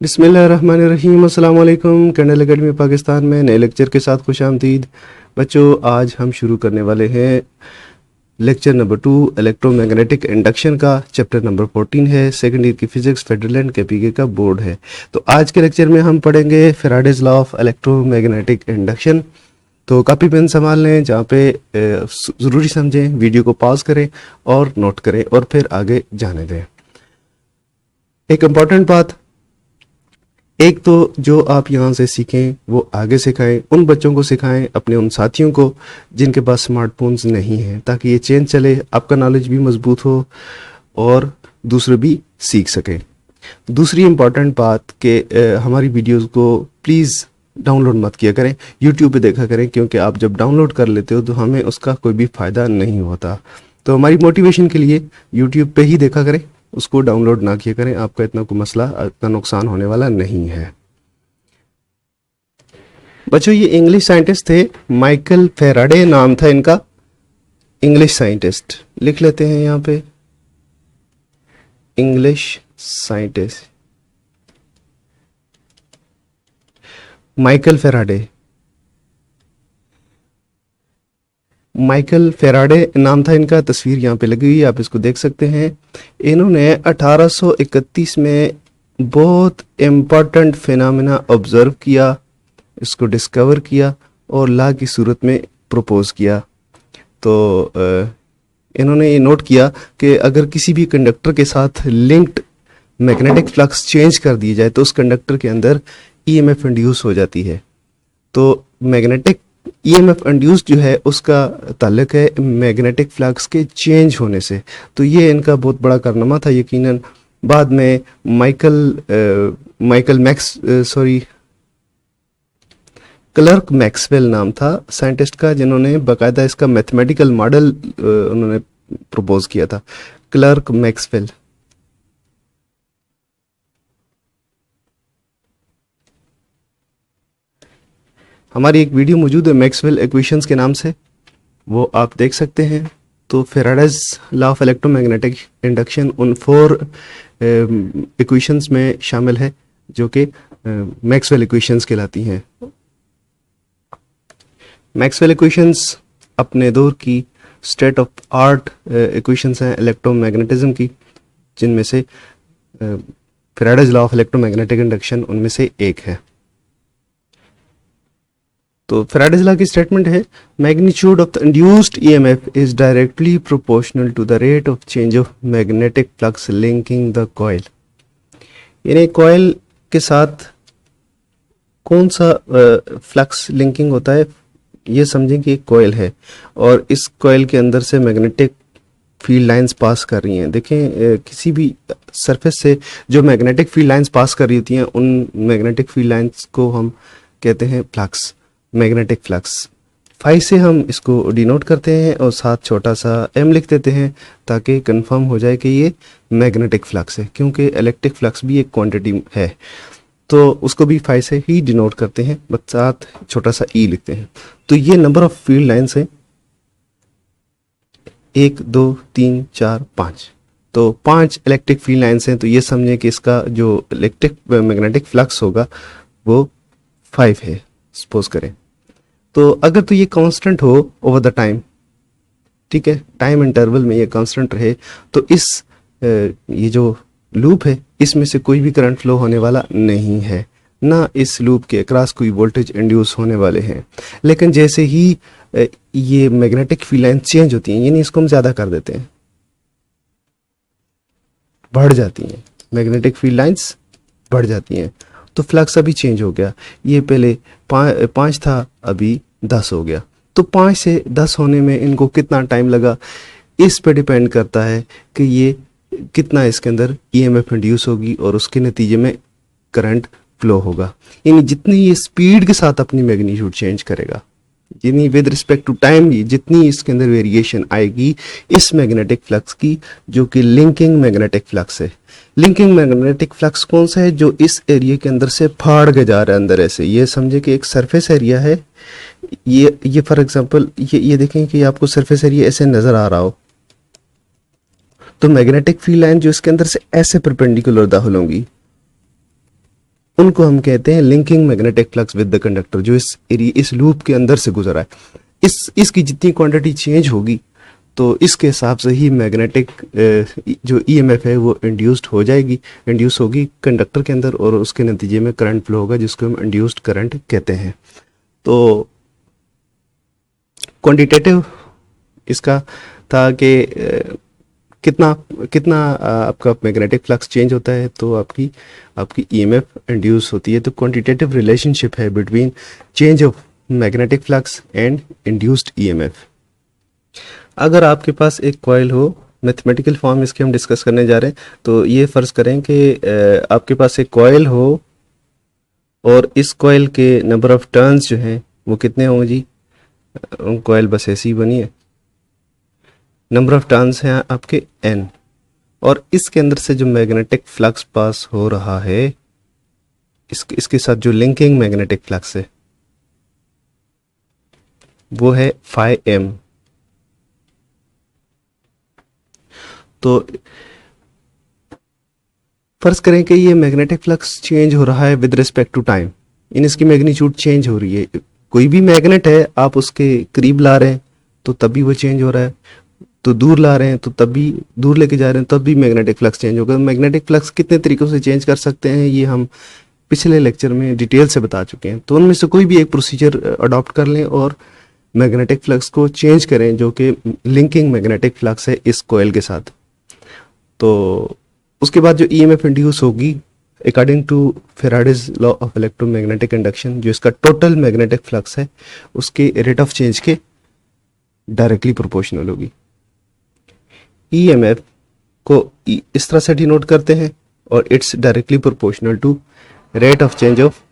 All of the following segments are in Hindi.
बिस्मिल्लाहिर्रहमानिर्रहीम। अस्सलाम वालेकुम। कैंडल एकेडमी पाकिस्तान में नए लेक्चर के साथ खुशामदीद। बच्चों, आज हम शुरू करने वाले हैं लेक्चर नंबर 2 इलेक्ट्रोमैग्नेटिक इंडक्शन का। चैप्टर नंबर 14 है, सेकंड ईयर की फिजिक्स, फेडरल एंड केपीके का बोर्ड है। तो आज के लेक्चर में हम पढ़ेंगे Faraday's law of electromagnetic induction. तो कॉपी पेन संभाल लें, जहाँ पे ज़रूरी समझें, वीडियो को पॉज करें और नोट करें और फिर आगे जाने दें। एक इम्पॉर्टेंट बात, एक तो जो आप यहाँ से सीखें वो आगे सिखाएं, उन बच्चों को सिखाएं, अपने उन साथियों को जिनके पास स्मार्टफोन्स नहीं हैं, ताकि ये चेन चले, आपका नॉलेज भी मजबूत हो और दूसरे भी सीख सकें। दूसरी इम्पॉर्टेंट बात कि हमारी वीडियोस को प्लीज़ डाउनलोड मत किया करें, यूट्यूब पे देखा करें, क्योंकि आप जब डाउनलोड कर लेते हो तो हमें उसका कोई भी फ़ायदा नहीं होता। तो हमारी मोटिवेशन के लिए यूट्यूब पे ही देखा करें, उसको डाउनलोड ना किया करें। आपका इतना कोई मसला, इतना नुकसान होने वाला नहीं है। बच्चों, ये इंग्लिश साइंटिस्ट थे, माइकल फेराडे नाम था इनका। इंग्लिश साइंटिस्ट लिख लेते हैं यहाँ पे, English scientist Michael Faraday. Michael Faraday नाम था इनका। तस्वीर यहाँ पे लगी हुई है, आप इसको देख सकते हैं। इन्होंने 1831 में बहुत इम्पॉर्टेंट फिनोमेना ऑब्जर्व किया, इसको डिस्कवर किया और लॉ की सूरत में प्रपोज किया। तो इन्होंने ये नोट किया कि अगर किसी भी कंडक्टर के साथ लिंक्ड मैग्नेटिक फ्लक्स चेंज कर दी जाए तो उस कंडक्टर के अंदर ईएमएफ इंड्यूस हो जाती है। तो मैग्नेटिक ईएमएफ इंड्यूस जो है उसका ताल्लुक है मैग्नेटिक फ्लक्स के चेंज होने से। तो ये इनका बहुत बड़ा कारनामा था। यकीनन बाद में क्लर्क मैक्सवेल नाम था साइंटिस्ट का, जिन्होंने बाकायदा इसका मैथमेटिकल मॉडल उन्होंने प्रपोज किया था। Clerk Maxwell. हमारी एक वीडियो मौजूद है मैक्सवेल इक्वेशंस के नाम से, वो आप देख सकते हैं। तो Faraday's law of electromagnetic induction उन 4 इक्वेशंस में शामिल है जो कि मैक्सवेल इक्वेशंस कहलाती हैं। मैक्सवेल इक्वेशंस अपने दौर की स्टेट ऑफ आर्ट इक्वेशंस हैं इलेक्ट्रोमैग्नेटिज्म की, जिनमें से Faraday's law of electromagnetic induction उनमें से एक है। तो फैराडेज लॉ की स्टेटमेंट है, magnitude of the induced EMF is directly proportional to the rate of change of magnetic flux linking the coil. यानी कॉइल के साथ कौन सा फ्लक्स लिंकिंग होता है, ये समझें कि एक कॉइल है और इस कॉइल के अंदर से मैग्नेटिक फील्ड लाइंस पास कर रही हैं। देखें, किसी भी सरफेस से जो मैग्नेटिक फील्ड लाइंस पास कर रही होती हैं, उन मैग्नेटिक फील्ड लाइंस को हम कहते हैं फ्लक्स, मैग्नेटिक फ्लक्स। फाई से हम इसको डिनोट करते हैं और साथ छोटा सा एम लिख देते हैं ताकि कंफर्म हो जाए कि ये मैग्नेटिक फ्लक्स है, क्योंकि इलेक्ट्रिक फ्लक्स भी एक क्वांटिटी है। तो उसको भी फाई से ही डिनोट करते हैं, बस साथ छोटा सा ई लिखते हैं। तो ये नंबर ऑफ फील्ड लाइंस है, 1 2 3 4 5। तो 5 इलेक्ट्रिक फील्ड लाइंस हैं। तो ये समझें कि इसका जो इलेक्ट्रिक मैग्नेटिक फ्लक्स होगा वो 5 है, सपोज करें। तो अगर तो ये कांस्टेंट हो ओवर द टाइम, ठीक है, टाइम इंटरवल में ये कांस्टेंट रहे, तो इस ये जो लूप है इसमें से कोई भी करंट फ्लो होने वाला नहीं है, ना इस लूप के अक्रॉस कोई वोल्टेज इंड्यूस होने वाले हैं। लेकिन जैसे ही ये मैग्नेटिक फील्ड लाइन चेंज होती हैं, यानी इसको हम ज़्यादा कर देते हैं, बढ़ जाती हैं, मैग्नेटिक फील्ड लाइंस बढ़ जाती हैं, तो फ्लक्स अभी चेंज हो गया। ये पहले 5 था, अभी 10 हो गया। तो 5 से 10 होने में इनको कितना टाइम लगा, इस पे डिपेंड करता है कि ये कितना इसके अंदर ईएमएफ इंड्यूस होगी और उसके नतीजे में करंट फ्लो होगा। यानी जितनी ये स्पीड के साथ अपनी मैग्नीट्यूड चेंज करेगा, यानी विद रिस्पेक्ट टू टाइम, जितनी इसके अंदर वेरिएशन आएगी इस मैग्नेटिक फ्लक्स की, जो कि लिंकिंग मैग्नेटिक फ्लक्स है। लिंकिंग मैग्नेटिक फ्लक्स कौन सा है, जो इस एरिया के अंदर से फाड़ के जा रहा है अंदर। ऐसे ये समझे कि एक सरफेस एरिया है, ये फॉर एग्जांपल ये देखें कि आपको सरफेस एरिया ऐसे नजर आ रहा हो, तो मैग्नेटिक फील्ड लाइन जो इसके अंदर से ऐसे परपेंडिकुलर दाखिल होंगी, उनको हम कहते हैं linking magnetic flux with the conductor, जो इस लूप के अंदर से गुजरा है। इसकी जितनी क्वांटिटी चेंज होगी तो इसके हिसाब से ही मैग्नेटिक जो ईएमएफ है वो इंड्यूस होगी कंडक्टर के अंदर, और उसके नतीजे में करंट फ्लो होगा जिसको हम इंड्यूस्ड करंट कहते हैं। तो क्वांटिटेटिव इसका था कि कितना कितना आपका मैग्नेटिक फ्लक्स चेंज होता है तो आपकी ईएमएफ इंड्यूस होती है। तो क्वांटिटेटिव रिलेशनशिप है between change of magnetic flux and induced EMF. अगर आपके पास एक कॉइल हो, मैथमेटिकल फॉर्म इसके हम डिस्कस करने जा रहे हैं, तो ये फ़र्ज़ करें कि आपके पास एक कॉइल हो और इस कॉइल के नंबर ऑफ टर्न्स जो हैं वो कितने होंगे जी? कॉइल बस ऐसी ही बनी है, नंबर ऑफ टर्न्स हैं आपके n, और इसके अंदर से जो मैग्नेटिक फ्लक्स पास हो रहा है इसके साथ जो लिंकिंग मैग्नेटिक फ्लक्स है वो है phi m। तो फर्ज करें कि ये मैग्नेटिक फ्लक्स चेंज हो रहा है विद रिस्पेक्ट टू टाइम, इन इसकी मैग्नीट्यूड चेंज हो रही है। कोई भी मैग्नेट है, आप उसके करीब ला रहे हैं तो तभी वो चेंज हो रहा है, तो दूर ला रहे हैं तो तभी, दूर लेके जा रहे हैं तब भी मैग्नेटिक फ्लक्स चेंज होगा। मैग्नेटिक फ्लक्स कितने तरीकों से चेंज कर सकते हैं ये हम पिछले लेक्चर में डिटेल से बता चुके हैं। तो उनमें से कोई भी एक प्रोसीजर अडॉप्ट कर लें और मैग्नेटिक फ्लक्स को चेंज करें, जो कि लिंकिंग मैग्नेटिक फ्लक्स है इस कॉइल के साथ। तो उसके बाद जो ईएमएफ इंड्यूस होगी according to Faraday's law of electromagnetic induction, जो इसका टोटल मैग्नेटिक फ्लक्स है उसके रेट ऑफ चेंज के डायरेक्टली प्रोपोर्शनल होगी। ईएमएफ को इस तरह से डिनोट करते हैं और it's directly proportional to rate of change of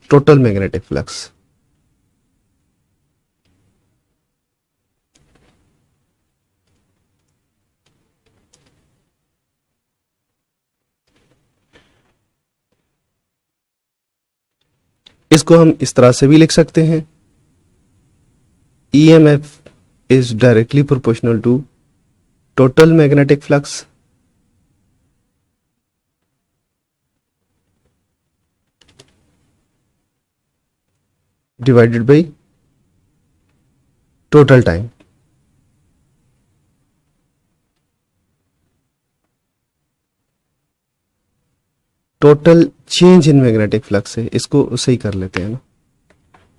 total magnetic flux. इसको हम इस तरह से भी लिख सकते हैं, EMF is directly proportional to total magnetic flux divided by total time। Total change in magnetic flux है, इसको सही कर लेते हैं ना।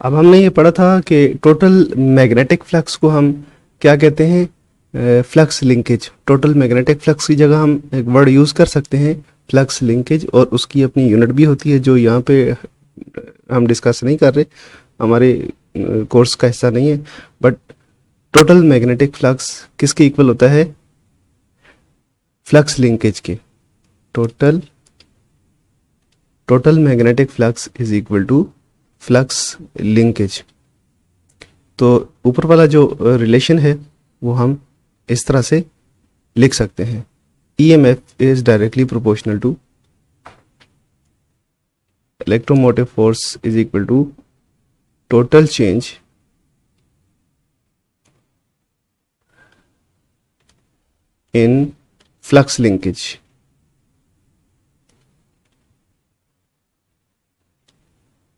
अब हमने ये पढ़ा था कि टोटल मैग्नेटिक फ्लक्स को हम क्या कहते हैं? Flux linkage. Total magnetic flux की जगह हम एक वर्ड यूज़ कर सकते हैं फ्लक्स लिंकेज, और उसकी अपनी यूनिट भी होती है जो यहाँ पे हम डिस्कस नहीं कर रहे, हमारे कोर्स का हिस्सा नहीं है। बट टोटल मैग्नेटिक फ्लक्स किसके इक्वल होता है? फ्लक्स लिंकेज के। Total magnetic flux is equal to flux linkage. तो ऊपर वाला जो रिलेशन है वो हम इस तरह से लिख सकते हैं, EMF is directly proportional to electromotive force is equal to total change in flux linkage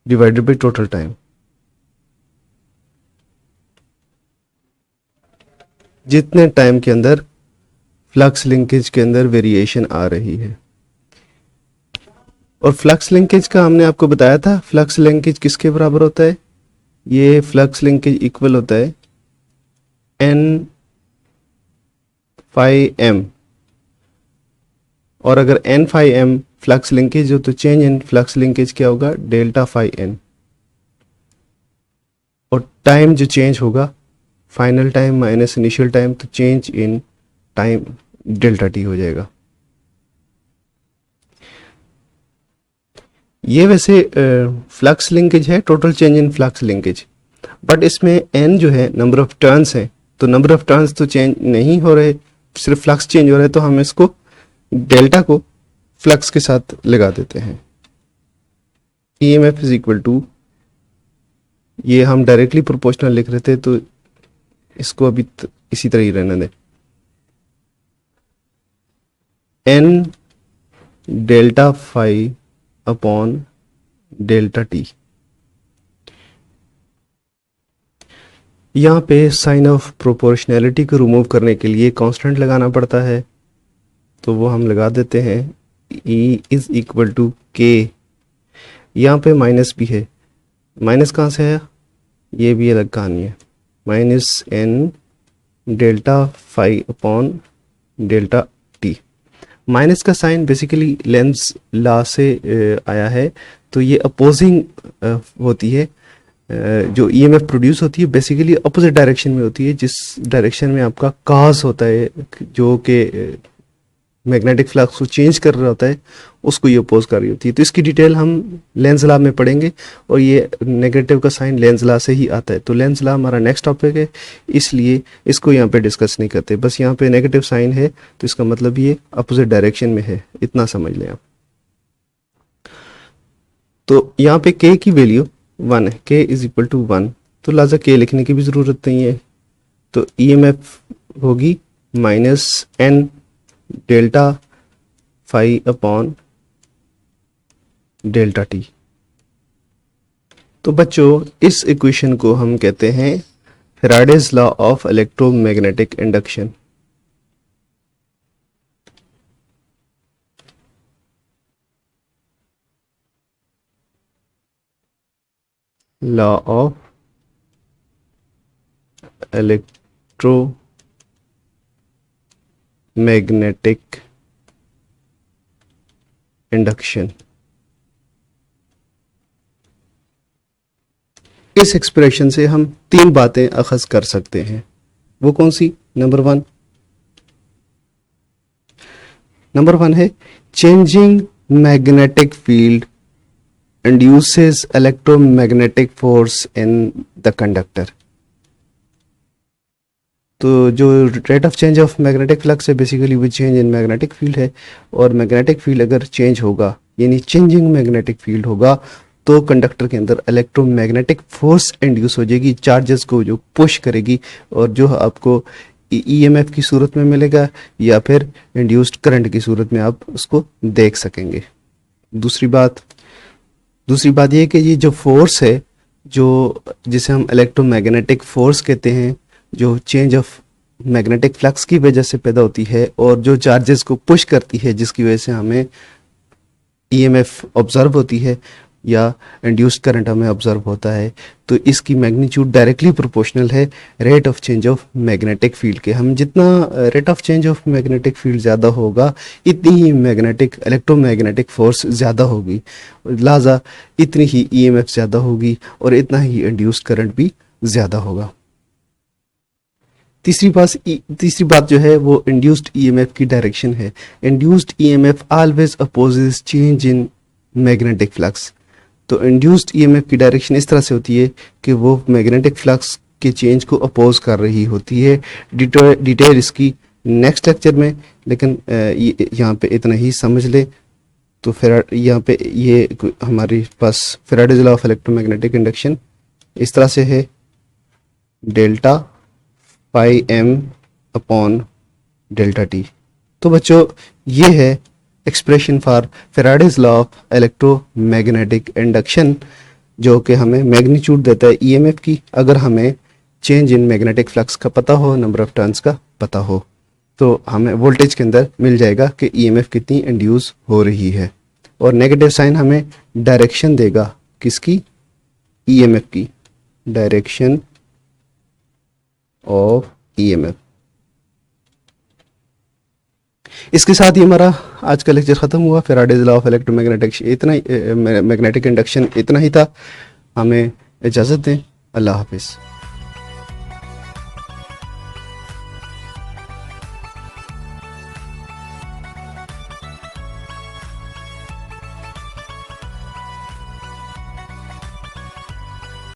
divided by total time। जितने टाइम के अंदर फ्लक्स लिंकेज के अंदर वेरिएशन आ रही है। और फ्लक्स लिंकेज का हमने आपको बताया था, फ्लक्स लिंकेज किसके बराबर होता है? ये फ्लक्स लिंकेज इक्वल होता है n phi m, और अगर n phi m flux linkage हो तो चेंज इन फ्लक्स लिंकेज क्या होगा? Delta phi n। और टाइम जो चेंज होगा, final time minus initial time, तो change in time delta t हो जाएगा। ये वैसे फ्लक्स लिंकेज है, total change in flux linkage, but इसमें n जो है नंबर ऑफ टर्न्स है, तो नंबर ऑफ टर्न्स तो चेंज नहीं हो रहे, सिर्फ फ्लक्स चेंज हो रहा है, तो हम इसको डेल्टा को फ्लक्स के साथ लगा देते हैं। ईएमएफ इज इक्वल टू, ये हम डायरेक्टली प्रोपोर्शनल लिख रहे थे तो इसको अभी इसी तरह ही रहने दें। N delta phi upon delta T. यहाँ पे साइन ऑफ प्रोपोर्शनैलिटी को रिमूव करने के लिए कांस्टेंट लगाना पड़ता है, तो वो हम लगा देते हैं। E इज इक्वल टू के, यहाँ पे माइनस भी है, माइनस कहाँ से है, ये भी अलग कहानी है। Minus N delta phi upon delta T. Minus का साइन बेसिकली लेंस लॉ से आया है, तो ये अपोजिंग होती है। जो ईएमएफ प्रोड्यूस होती है बेसिकली अपोजिट डायरेक्शन में होती है, जिस डायरेक्शन में आपका काज होता है, जो कि मैग्नेटिक फ्लक्स को चेंज कर रहा होता है, उसको ये अपोज कर रही होती है। तो इसकी डिटेल हम लेंस लॉ में पढ़ेंगे, और ये नेगेटिव का साइन लेंस लॉ से ही आता है। तो लेंस लॉ हमारा नेक्स्ट टॉपिक है, इसलिए इसको यहाँ पे डिस्कस नहीं करते। बस यहाँ पे नेगेटिव साइन है तो इसका मतलब ये अपोजिट डायरेक्शन में है, इतना समझ लें आप। तो यहाँ पे के की वैल्यू 1 है, के इज इक्वल टू 1, तो लिहाजा के लिखने की भी ज़रूरत नहीं है। तो ईएमएफ होगी minus N delta phi upon delta T. तो बच्चों इस इक्वेशन को हम कहते हैं Faraday's law of electromagnetic induction. Law of electromagnetic induction. इस एक्सप्रेशन से हम तीन बातें अखज़ कर सकते हैं। वो कौन सी? नंबर वन है changing magnetic field induces electromagnetic force in the conductor। तो जो rate of change of magnetic flux है बेसिकली वो चेंज इन मैग्नेटिक फील्ड है, और मैग्नेटिक फील्ड अगर चेंज होगा यानी चेंजिंग मैग्नेटिक फील्ड होगा तो कंडक्टर के अंदर इलेक्ट्रोमैग्नेटिक फोर्स इंड्यूस हो जाएगी, चार्जेस को जो पुश करेगी, और जो आपको ईएमएफ की सूरत में मिलेगा या फिर इंड्यूस्ड करंट की सूरत में आप उसको देख सकेंगे। दूसरी बात ये कि ये जो फोर्स है, जो जिसे हम इलेक्ट्रोमैग्नेटिक फोर्स कहते हैं, जो चेंज ऑफ मैग्नेटिक फ्लक्स की वजह से पैदा होती है और जो चार्जेस को पुश करती है, जिसकी वजह से हमें ईएमएफ ऑब्जर्व होती है या इंड्यूस्ड करंट हमें ऑब्जर्व होता है, तो इसकी मैग्नीट्यूड डायरेक्टली प्रोपोर्शनल है rate of change of magnetic field के। हम जितना rate of change of magnetic field ज़्यादा होगा इतनी ही इलेक्ट्रोमैग्नेटिक फोर्स ज़्यादा होगी, लिहाजा इतनी ही ईएमएफ ज़्यादा होगी और इतना ही इंड्यूस्ड करंट भी ज़्यादा होगा। तीसरी बात जो है वो इंड्यूस्ड ईएमएफ की डायरेक्शन है। Induced EMF always opposes change in magnetic flux. तो इंड्यूस्ड ईएमएफ की डायरेक्शन इस तरह से होती है कि वो मैग्नेटिक फ्लक्स के चेंज को अपोज कर रही होती है। डिटेल इसकी नेक्स्ट लेक्चर में, लेकिन यहाँ पे इतना ही समझ ले। तो फिर यहाँ पे ये हमारे पास Faraday's law of electromagnetic induction इस तरह से है, delta phi M upon delta T. तो बच्चों ये है expression for Faraday's law of electromagnetic induction, जो कि हमें मैग्नीट्यूड देता है ईएमएफ की, अगर हमें चेंज इन मैग्नेटिक फ्लक्स का पता हो, नंबर ऑफ टर्न्स का पता हो, तो हमें वोल्टेज के अंदर मिल जाएगा कि ईएमएफ कितनी इंड्यूस हो रही है। और नेगेटिव साइन हमें डायरेक्शन देगा, किसकी? ईएमएफ की, डायरेक्शन ऑफ ईएमएफ। इसके साथ ही हमारा आज का लेक्चर खत्म हुआ। Faraday's law of magnetic induction इतना ही था। हमें इजाज़त दें। अल्लाह हाफिज़।